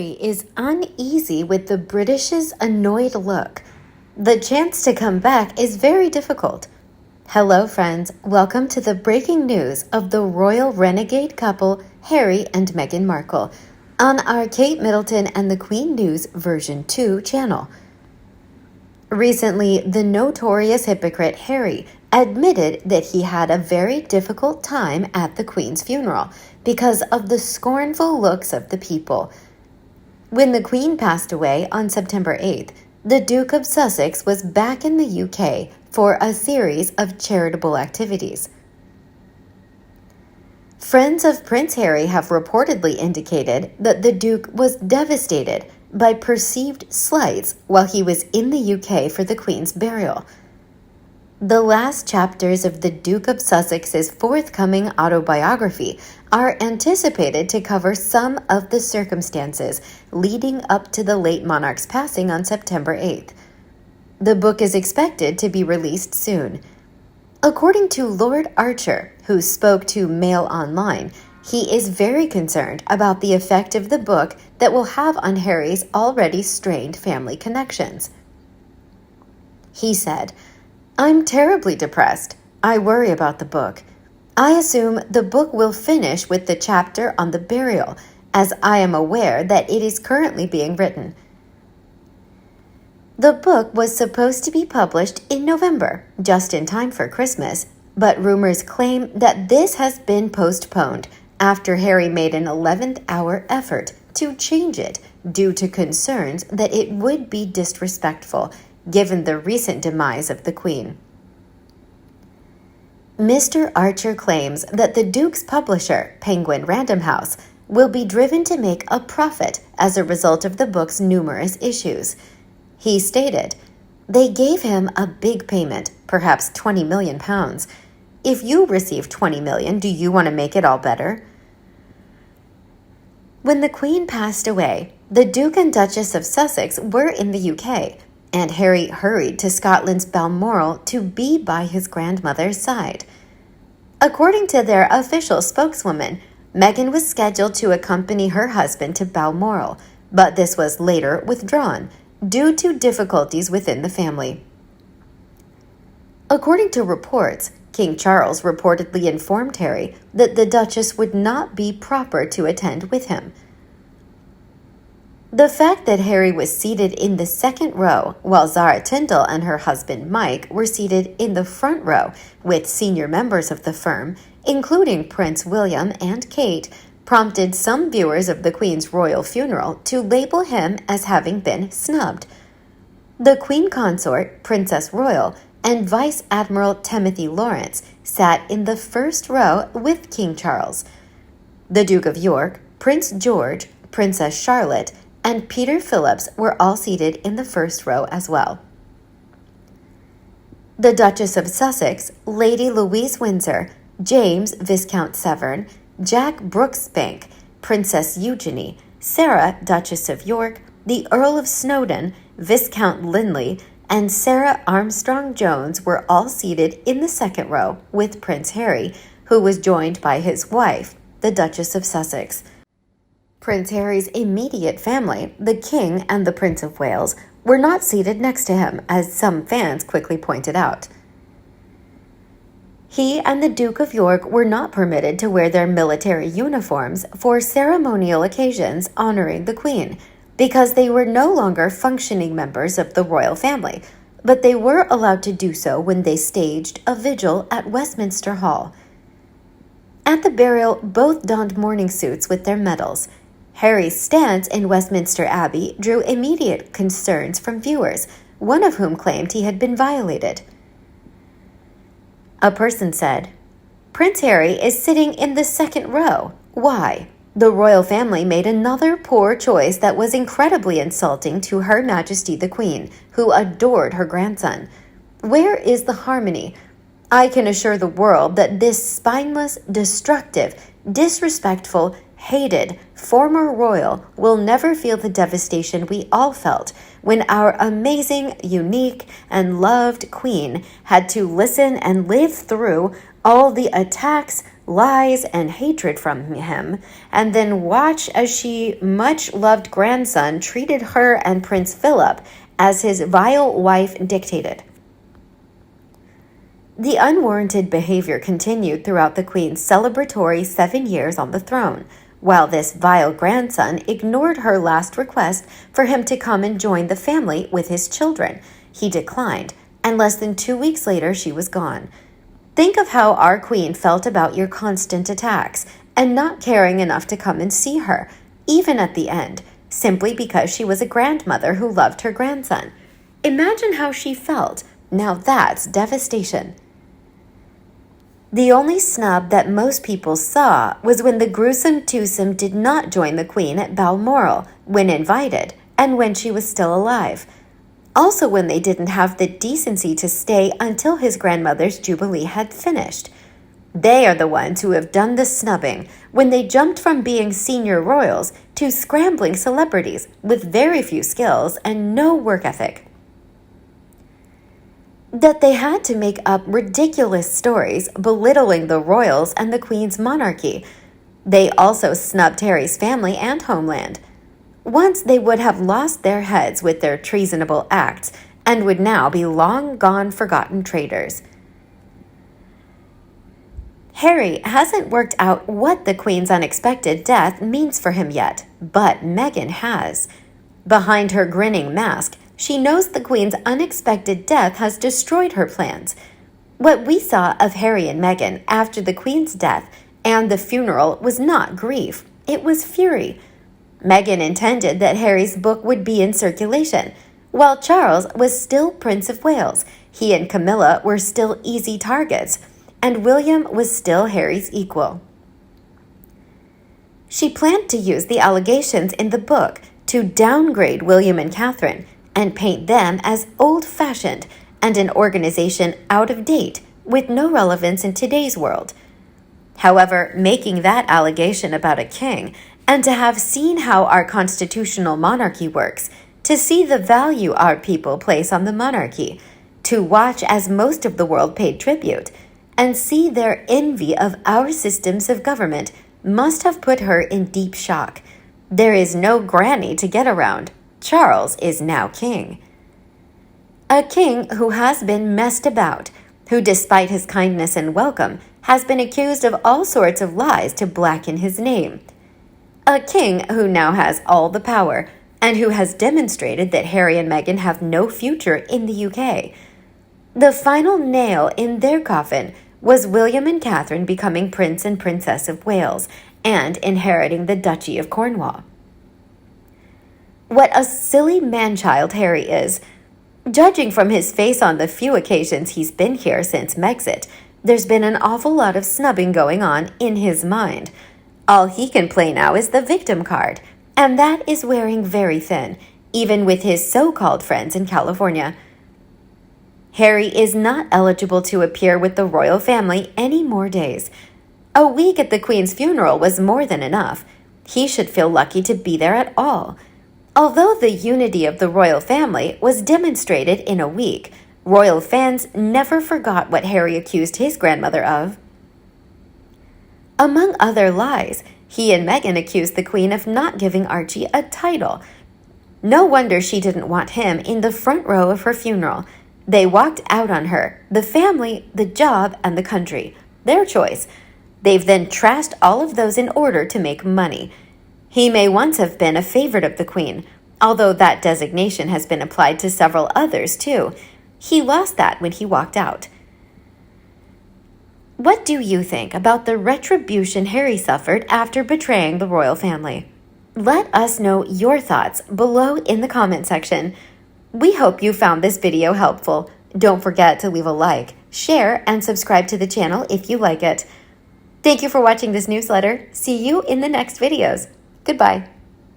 Harry is uneasy with the British's annoyed look. The chance to come back is very difficult. Hello, friends. Welcome to the breaking news of the royal renegade couple, Harry and Meghan Markle, on our Kate Middleton and the Queen News version 2 channel. Recently, the notorious hypocrite Harry admitted that he had a very difficult time at the Queen's funeral because of the scornful looks of the people. When the Queen passed away on September 8th, the Duke of Sussex was back in the UK for a series of charitable activities. Friends of Prince Harry have reportedly indicated that the Duke was devastated by perceived slights while he was in the UK for the Queen's burial. The last chapters of the Duke of Sussex's forthcoming autobiography are anticipated to cover some of the circumstances leading up to the late monarch's passing on September 8th. The book is expected to be released soon. According to Lord Archer, who spoke to Mail Online, he is very concerned about the effect of the book that will have on Harry's already strained family connections. He said, "I'm terribly depressed. I worry about the book. I assume the book will finish with the chapter on the burial, as I am aware that it is currently being written." The book was supposed to be published in November, just in time for Christmas, but rumors claim that this has been postponed after Harry made an 11th-hour effort to change it due to concerns that it would be disrespectful given the recent demise of the Queen. Mr. Archer claims that the Duke's publisher, Penguin Random House, will be driven to make a profit as a result of the book's numerous issues. He stated, "They gave him a big payment, perhaps £20 million. If you receive $20 million, do you want to make it all better?" When the Queen passed away, the Duke and Duchess of Sussex were in the UK, and Harry hurried to Scotland's Balmoral to be by his grandmother's side. According to their official spokeswoman, Meghan was scheduled to accompany her husband to Balmoral, but this was later withdrawn due to difficulties within the family. According to reports, King Charles reportedly informed Harry that the Duchess would not be proper to attend with him. The fact that Harry was seated in the second row while Zara Tindall and her husband Mike were seated in the front row with senior members of the firm, including Prince William and Kate, prompted some viewers of the Queen's royal funeral to label him as having been snubbed. The Queen Consort, Princess Royal, and Vice Admiral Timothy Lawrence sat in the first row with King Charles. The Duke of York, Prince George, Princess Charlotte, and Peter Phillips were all seated in the first row as well. The Duchess of Sussex, Lady Louise Windsor, James Viscount Severn, Jack Brooksbank, Princess Eugenie, Sarah, Duchess of York, the Earl of Snowdon, Viscount Linley, and Sarah Armstrong Jones were all seated in the second row with Prince Harry, who was joined by his wife, the Duchess of Sussex. Prince Harry's immediate family, the King and the Prince of Wales, were not seated next to him, as some fans quickly pointed out. He and the Duke of York were not permitted to wear their military uniforms for ceremonial occasions honoring the Queen, because they were no longer functioning members of the royal family, but they were allowed to do so when they staged a vigil at Westminster Hall. At the burial, both donned mourning suits with their medals. Harry's stance in Westminster Abbey drew immediate concerns from viewers, one of whom claimed he had been violated. A person said, "Prince Harry is sitting in the second row. Why? The royal family made another poor choice that was incredibly insulting to Her Majesty the Queen, who adored her grandson. Where is the harmony? I can assure the world that this spineless, destructive, disrespectful, hated former royal will never feel the devastation we all felt when our amazing, unique, and loved Queen had to listen and live through all the attacks, lies, and hatred from him, and then watch as she much-loved grandson treated her and Prince Philip as his vile wife dictated. The unwarranted behavior continued throughout the Queen's celebratory 7 years on the throne, while this vile grandson ignored her last request for him to come and join the family with his children. He declined, and less than 2 weeks later she was gone. Think of how our Queen felt about your constant attacks and not caring enough to come and see her, even at the end, simply because she was a grandmother who loved her grandson. Imagine how she felt. Now that's devastation. The only snub that most people saw was when the gruesome twosome did not join the Queen at Balmoral when invited and when she was still alive. Also when they didn't have the decency to stay until his grandmother's jubilee had finished. They are the ones who have done the snubbing when they jumped from being senior royals to scrambling celebrities with very few skills and no work ethic. That they had to make up ridiculous stories belittling the royals and the Queen's monarchy. They also snubbed Harry's family and homeland. Once they would have lost their heads with their treasonable acts and would now be long gone forgotten traitors. Harry hasn't worked out what the Queen's unexpected death means for him yet, but Meghan has. Behind her grinning mask, she knows the Queen's unexpected death has destroyed her plans. What we saw of Harry and Meghan after the Queen's death and the funeral was not grief, it was fury. Meghan intended that Harry's book would be in circulation, while Charles was still Prince of Wales. He and Camilla were still easy targets, and William was still Harry's equal. She planned to use the allegations in the book to downgrade William and Catherine and paint them as old-fashioned and an organization out of date with no relevance in today's world. However, making that allegation about a king, and to have seen how our constitutional monarchy works, to see the value our people place on the monarchy, to watch as most of the world paid tribute, and see their envy of our systems of government must have put her in deep shock. There is no granny to get around. Charles is now king. A king who has been messed about, who despite his kindness and welcome, has been accused of all sorts of lies to blacken his name. A king who now has all the power, and who has demonstrated that Harry and Meghan have no future in the UK. The final nail in their coffin was William and Catherine becoming Prince and Princess of Wales and inheriting the Duchy of Cornwall. What a silly man-child Harry is. Judging from his face on the few occasions he's been here since Megxit, there's been an awful lot of snubbing going on in his mind. All he can play now is the victim card, and that is wearing very thin, even with his so-called friends in California. Harry is not eligible to appear with the royal family any more days. A week at the Queen's funeral was more than enough. He should feel lucky to be there at all. Although the unity of the royal family was demonstrated in a week, royal fans never forgot what Harry accused his grandmother of. Among other lies, he and Meghan accused the Queen of not giving Archie a title. No wonder she didn't want him in the front row of her funeral. They walked out on her, the family, the job, and the country. Their choice. They've then trashed all of those in order to make money. He may once have been a favorite of the Queen, although that designation has been applied to several others too. He lost that when he walked out. What do you think about the retribution Harry suffered after betraying the royal family? Let us know your thoughts below in the comment section. We hope you found this video helpful. Don't forget to leave a like, share, and subscribe to the channel if you like it. Thank you for watching this newsletter. See you in the next videos. Goodbye.